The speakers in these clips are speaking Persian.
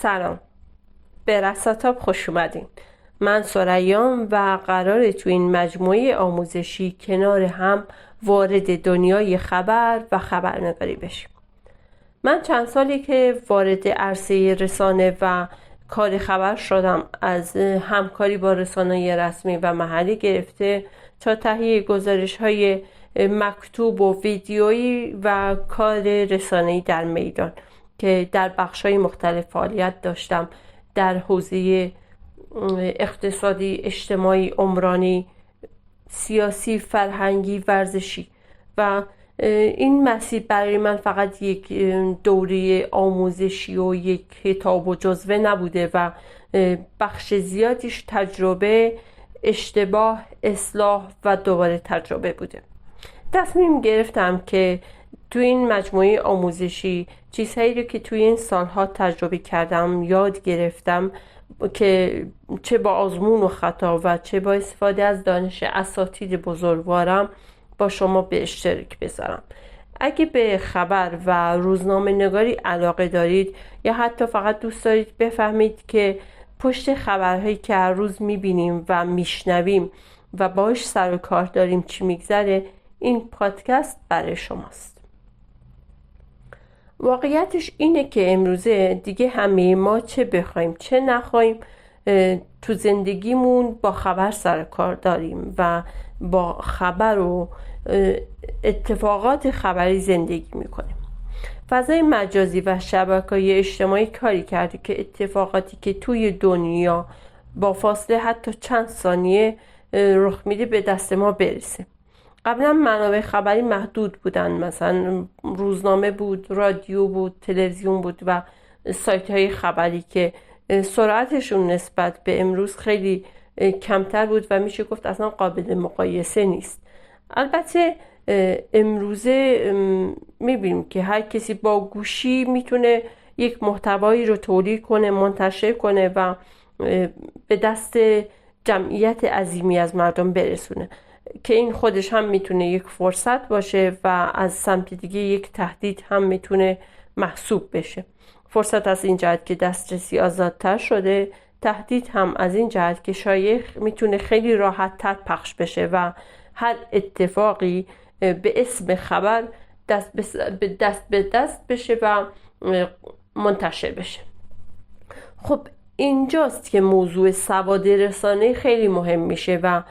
سلام، به رساتاب خوش اومدین. من سریام و قراره تو این مجموعه آموزشی کنار هم وارد دنیای خبر و خبرنگاری بشیم. من چند سالی که وارد عرصه رسانه و کار خبر شدم، از همکاری با رسانه‌های رسمی و محلی گرفته تا تهیه گزارش‌های مکتوب و ویدیویی و کار رسانه‌ای در میدان که در بخش‌های مختلف فعالیت داشتم، در حوزه اقتصادی، اجتماعی، عمرانی، سیاسی، فرهنگی، ورزشی. و این مسیر برای من فقط یک دوره آموزشی و یک کتاب و جزوه نبوده و بخش زیادیش تجربه، اشتباه، اصلاح و دوباره تجربه بوده. تصمیم گرفتم که تو این مجموعه آموزشی چیزهایی رو که توی این سالها تجربه کردم، یاد گرفتم که چه با آزمون و خطا و چه با استفاده از دانش اساتید بزرگوارم با شما به اشتراک بذارم. اگه به خبر و روزنامه نگاری علاقه دارید یا حتی فقط دوست دارید بفهمید که پشت خبرهایی که هر روز میبینیم و میشنویم و باهاش سر و کار داریم چی میگذره، این پادکست برای شماست. واقعیتش اینه که امروزه دیگه همه ما چه بخوایم چه نخوایم تو زندگیمون با خبر سر کار داریم و با خبر و اتفاقات خبری زندگی میکنیم. فضای مجازی و شبکه‌های اجتماعی کاری کرده که اتفاقاتی که توی دنیا با فاصله حتی چند ثانیه رخ میده به دست ما برسه. قبلا منابع خبری محدود بودن، مثلا روزنامه بود، رادیو بود، تلویزیون بود و سایت های خبری که سرعتشون نسبت به امروز خیلی کمتر بود و میشه گفت اصلا قابل مقایسه نیست. البته امروزه میبینیم که هر کسی با گوشی میتونه یک محتوایی رو تولید کنه، منتشر کنه و به دست جمعیت عظیمی از مردم برسونه که این خودش هم میتونه یک فرصت باشه و از سمت دیگه یک تهدید هم میتونه محسوب بشه. فرصت از این جهت که دسترسی آزادتر شده، تهدید هم از این جهت که شایعه میتونه خیلی راحت تر پخش بشه و هر اتفاقی به اسم خبر دست به دست بشه و منتشر بشه. خب اینجاست که موضوع سواد رسانه خیلی مهم میشه و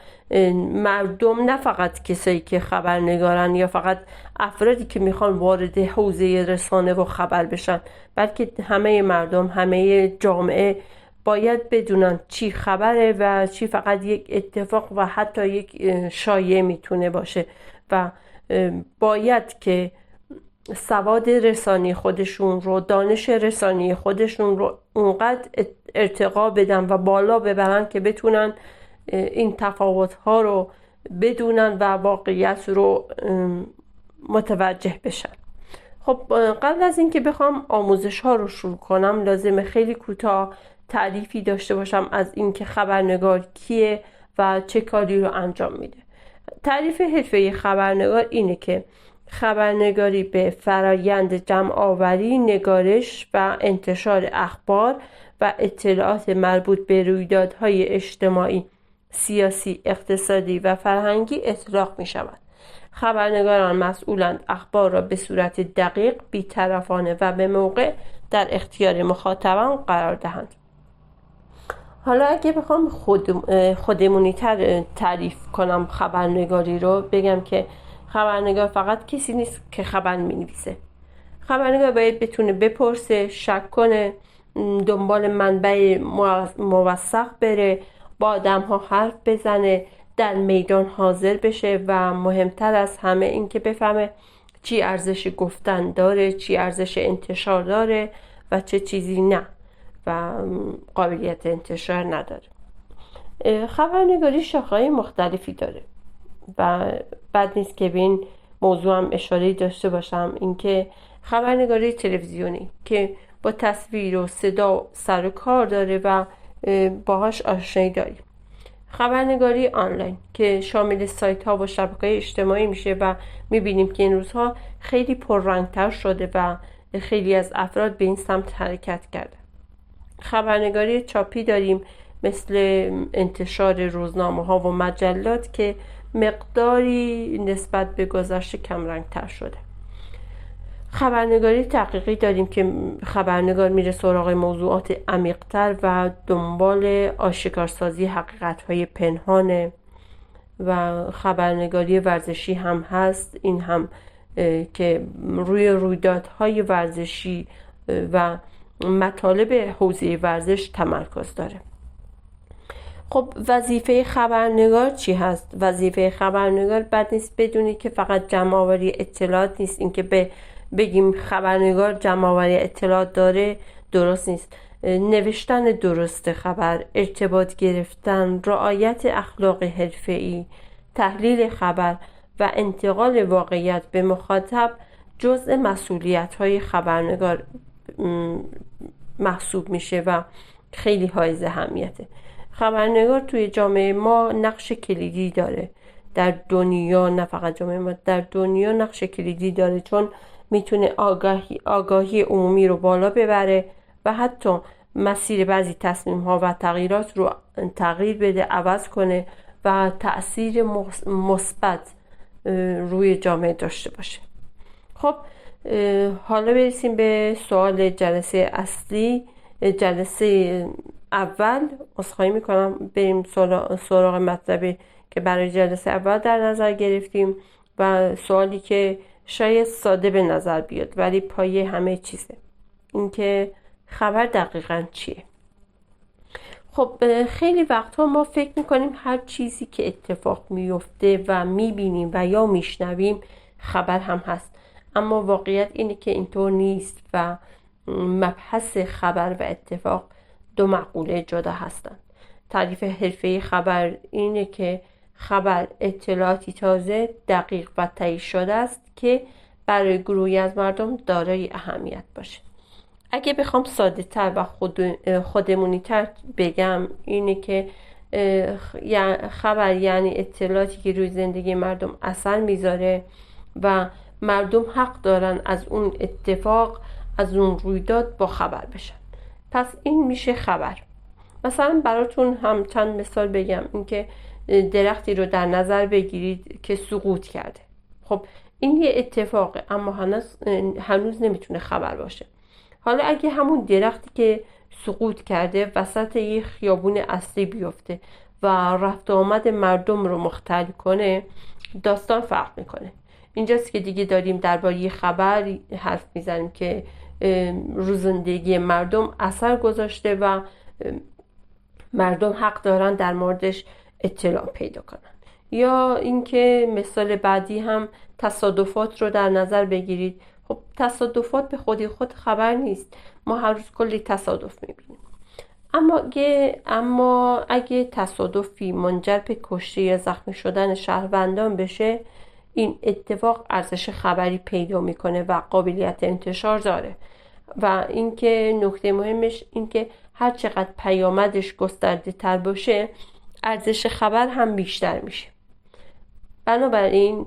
مردم، نه فقط کسایی که خبرنگارن یا فقط افرادی که میخوان وارد حوزه رسانه و خبر بشن، بلکه همه مردم، همه جامعه باید بدونن چی خبره و چی فقط یک اتفاق و حتی یک شایعه میتونه باشه و باید که سواد رسانی خودشون رو، دانش رسانی خودشون رو اونقدر ارتقا بدن و بالا ببرن که بتونن این تفاوت‌ها رو بدونن و واقعیت رو متوجه بشن. خب قبل از اینکه بخوام آموزش‌ها رو شروع کنم، لازمه خیلی کوتاه تعریفی داشته باشم از اینکه خبرنگار کیه و چه کاری رو انجام میده. تعریف حرفه خبرنگار اینه که خبرنگاری به فرایند جمع‌آوری، نگارش و انتشار اخبار و اطلاعات مربوط به رویدادهای اجتماعی، سیاسی، اقتصادی و فرهنگی اطلاق می شود. خبرنگاران مسئولند اخبار را به صورت دقیق، بی‌طرفانه و به موقع در اختیار مخاطبان قرار دهند. حالا اگه بخوام خودمونی تر تعریف کنم خبرنگاری رو، بگم که خبرنگار فقط کسی نیست که خبر می‌نویسه. خبرنگار باید بتونه بپرسه، شک کنه، دنبال منبع موثق بره، با آدم‌ها حرف بزنه، در میدان حاضر بشه و مهمتر از همه این که بفهمه چی ارزش گفتن داره، چی ارزش انتشار داره و چه چیزی نه و قابلیت انتشار نداره. خبرنگاری شاخه‌های مختلفی داره و بد نیست که به این موضوع هم اشاره داشته باشم، اینکه خبرنگاری تلویزیونی که با تصویر و صدا سر و کار داره و باهاش آشنایی داریم. خبرنگاری آنلاین که شامل سایت ها و شبکه‌های اجتماعی میشه و میبینیم که این روزها خیلی پررنگتر شده و خیلی از افراد به این سمت حرکت کرده. خبرنگاری چاپی داریم مثل انتشار روزنامه ها و مجلات که مقداری نسبت به گذشته کمرنگ تر شده. خبرنگاری تحقیقی داریم که خبرنگار میره سراغ موضوعات عمیق‌تر و دنبال آشکارسازی حقیقت‌های پنهانه. و خبرنگاری ورزشی هم هست، این هم که روی رویدادهای ورزشی و مطالب حوزه ورزش تمرکز داره. خب وظیفه خبرنگار چی هست؟ وظیفه خبرنگار بد نیست بدونی که فقط جمع‌آوری اطلاعات نیست. اینکه بگیم خبرنگار جمع‌آوری اطلاعات داره درست نیست. نوشتن درست خبر، ارتباط گرفتن، رعایت اخلاق حرفه‌ای، تحلیل خبر و انتقال واقعیت به مخاطب جزء مسئولیت‌های خبرنگار محسوب میشه و خیلی حائز اهمیته. خبرنگار توی جامعه ما نقش کلیدی داره. در دنیا، نه فقط جامعه ما، در دنیا نقش کلیدی داره، چون میتونه آگاهی عمومی رو بالا ببره و حتی مسیر بعضی تصمیم‌ها و تغییرات رو تغییر بده، عوض کنه و تأثیر مثبت روی جامعه داشته باشه. خب حالا برسیم به سوال جلسه اصلی. جلسه اول عذرخواهی میکنم، بریم سراغ مطلبی که برای جلسه اول در نظر گرفتیم و سوالی که شاید ساده به نظر بیاد ولی پایه همه چیزه، اینکه خبر دقیقاً چیه. خب خیلی وقتها ما فکر میکنیم هر چیزی که اتفاق میفته و میبینیم و یا میشنویم خبر هم هست، اما واقعیت اینه که اینطور نیست و مبحث خبر و اتفاق دو مقوله جدا هستند. تعریف حرفه‌ای خبر اینه که خبر اطلاعاتی تازه، دقیق و تایید شده است که برای گروهی از مردم دارای اهمیت باشه. اگه بخوام ساده تر و خودمونی تر بگم اینه که خبر یعنی اطلاعاتی که روی زندگی مردم اثر میذاره و مردم حق دارن از اون اتفاق، از اون رویداد با خبر بشن. پس این میشه خبر. مثلا براتون هم چند مثال بگم. اینکه درختی رو در نظر بگیرید که سقوط کرده. خب این یه اتفاقه اما هنوز نمیتونه خبر باشه. حالا اگه همون درختی که سقوط کرده وسط یه خیابون اصلی بیفته و رفت و آمد مردم رو مختل کنه، داستان فرق میکنه. اینجاست که دیگه داریم درباره خبر حرف میزنیم که رو زندگی مردم اثر گذاشته و مردم حق دارن در موردش اطلاع پیدا کنن. یا اینکه مثال بعدی هم تصادفات رو در نظر بگیرید. خب تصادفات به خودی خود خبر نیست، ما هر روز کلی تصادف میبینیم، اما اگه تصادفی منجر به کشته یا زخمی شدن شهروندان بشه، این اتفاق ارزش خبری پیدا میکنه و قابلیت انتشار داره. و اینکه نکته مهمش اینکه هر چقدر پیامدش گسترده تر باشه، ارزش خبر هم بیشتر میشه. بنابراین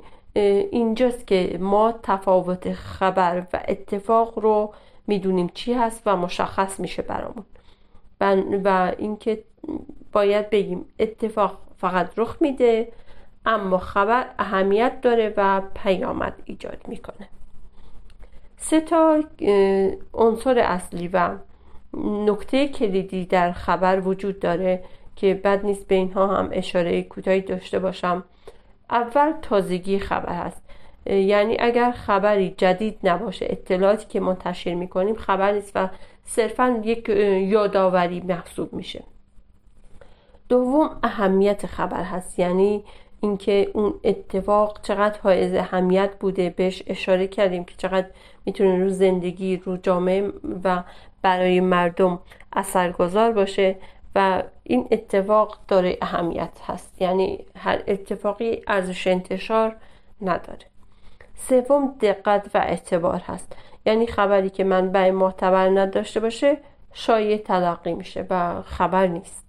اینجاست که ما تفاوت خبر و اتفاق رو میدونیم چی هست و مشخص میشه برامون. و اینکه باید بگیم اتفاق فقط رخ میده اما خبر اهمیت داره و پیامد ایجاد میکنه. 3 عنصر اصلی و نکته کلیدی در خبر وجود داره که بد نیست به اینها هم اشاره کوتاهی داشته باشم. اول تازگی خبر هست، یعنی اگر خبری جدید نباشه، اطلاعاتی که منتشر میکنیم خبر نیست و صرفا یک یادآوری محسوب میشه. دوم اهمیت خبر هست، یعنی اینکه اون اتفاق چقدر حائز اهمیت بوده، بهش اشاره کردیم که چقدر میتونه رو زندگی، رو جامعه و برای مردم اثرگذار باشه و این اتفاق داره اهمیت هست، یعنی هر اتفاقی ارزش انتشار نداره. سوم دقت و اعتبار هست، یعنی خبری که منبع معتبر نداشته باشه شایع تلقی میشه و خبر نیست.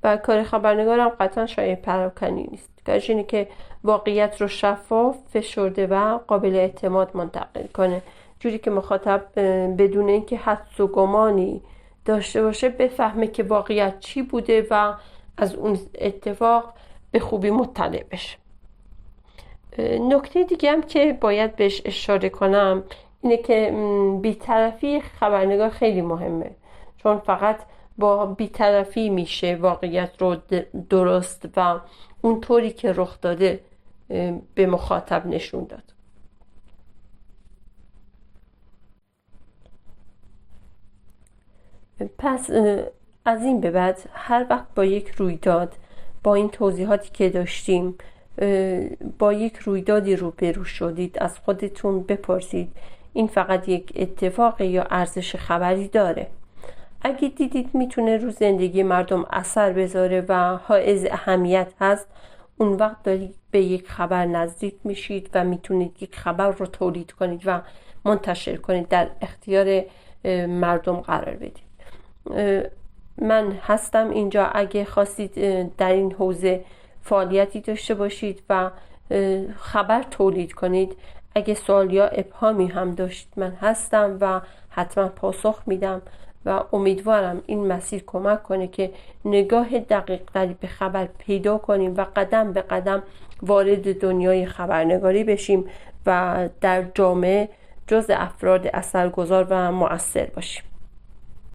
و کار خبرنگار هم قطعا شایع پراکنی نیست. کارش اینه که واقعیت رو شفاف، فشرده و قابل اعتماد منتقل کنه، جوری که مخاطب بدون اینکه حدس و گمانی داشته باشه بفهمه که واقعیت چی بوده و از اون اتفاق به خوبی مطلع بشه. نکته دیگه هم که باید بهش اشاره کنم اینه که بی‌طرفی خبرنگار خیلی مهمه، چون فقط با بی‌طرفی میشه واقعیت رو درست و اون طوری که رخ داده به مخاطب نشون داد. پس از این به بعد هر وقت با یک رویداد، با این توضیحاتی که داشتیم، با یک رویدادی روبرو شدید، از خودتون بپرسید این فقط یک اتفاق یا ارزش خبری داره؟ اگه دیدید میتونه رو زندگی مردم اثر بذاره و حائز اهمیت هست، اون وقت دارید به یک خبر نزدیک میشید و میتونید یک خبر رو تولید کنید و منتشر کنید، در اختیار مردم قرار بدید. من هستم اینجا اگه خواستید در این حوزه فعالیتی داشته باشید و خبر تولید کنید. اگه سوال یا ابهامی هم داشتید من هستم و حتما پاسخ میدم و امیدوارم این مسیر کمک کنه که نگاه دقیق تری به خبر پیدا کنیم و قدم به قدم وارد دنیای خبرنگاری بشیم و در جامعه جز افراد اثرگذار و مؤثر باشیم.